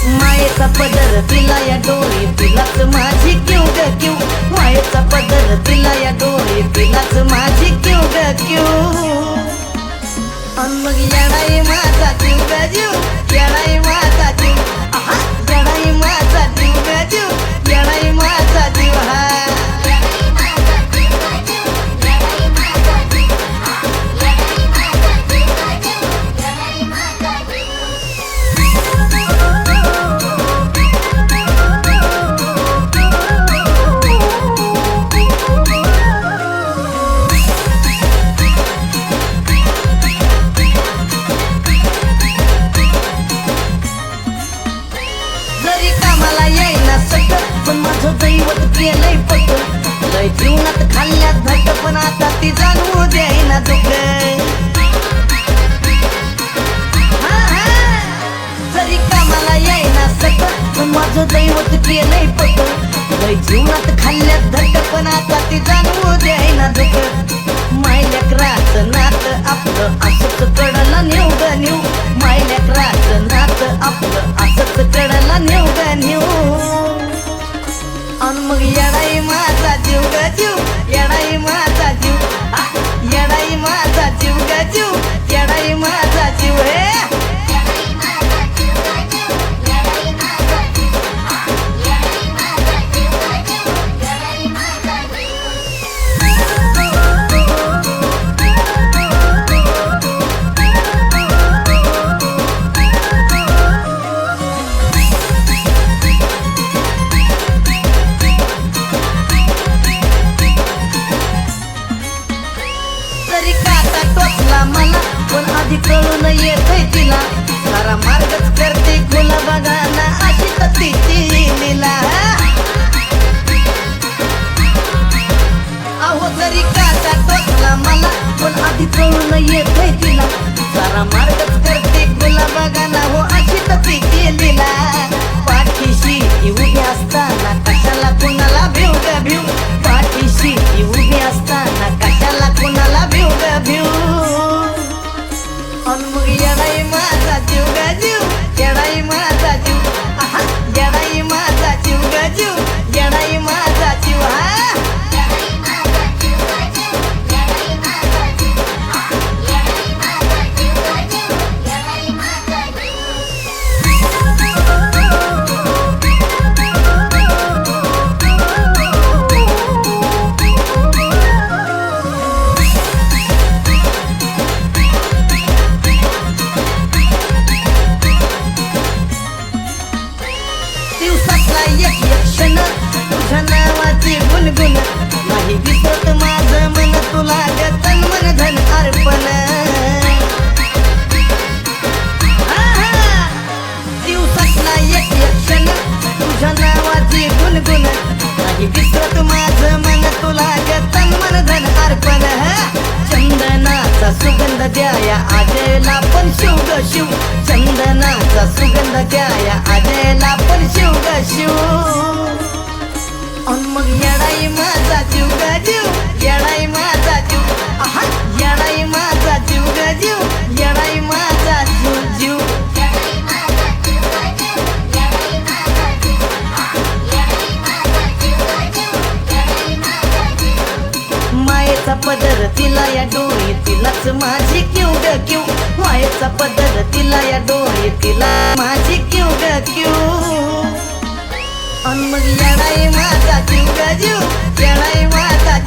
मायेचा पदर तिला या डोळे तिलाच माझी क्यू ग क्यू मायेचा पदर तिला या डोळे तिलाच माझी क्यू ग क्यू अन मग येणाई माझा जीव ग जीव येणाई माझा जीव आहा येणाई माझा जीव ग जीव येणाई माझा जीव हा पण माझं दैवत केलंय पट लय जीवनात खाल्ल्यात धट पण आता ती जाणवू द्यायना दुःख जरी कामाला येईना सट पण माझं दैवत केलंय पट लय जीवनात खाल्ल्यात धट पण आता ती जाणवू द्यायना दुःख मायलेकराचं नात आपलं असंच कडला नेऊ ग नेऊ मायलेकराचं नात आपलं असंच कडला नेऊ ग नेऊ अन मग येणाई माझा जीव ग जीव येणाई माझा जीव येणाई माझा जीव ग जीव येणाई माझा जीव हे मला पण आधी कळून येतंय तिला सारा मार्गच करते खुला बघाना अशी तर तिची लीला अहो जरी काटा टोचला मला पण आधी कळून येतंय तिला सारा मार्गच करते खुला बघाना हो अशी तर तिची लीला पाठीशी उभी असताना कशाला कोणाला भिव ग भिव पाठीशी उभी असताना कशाला कोणाला भिव ग भिव अन मग येणाई माझा जीव ग जीव येणाई माझा जीव आहा येणाई माझा जीव ग जीव येणाई माझा जीव हा तुझ्या नावाची गुणगुण नाही विसरत माझं मन तुला तन मन धन अर्पण दिवसातला एक क्षण तुझ्या नावाची गुणगुण नाही विसरत माझं मन तुला तन मन धन अर्पण चंदनाचा सुगंध द्याया आजला पण शिव ग शिव चंदनाचा सुगंध द्याया आजला पण शिव ग शिव अन मग येणाई माझा जीव ग जीव येणाई माझा जीव आहा येणाई माझा जीव ग जीव येणाई माझा जीव जीव मायेचा पदर तिला या डोळे तिलाच माझी क्यू ग क्यू मायेचा पदर तिला या डोळे तिला माझी क्यू ग क्यू अन मग येणाई माझा जीव ग जीव येणाई माझा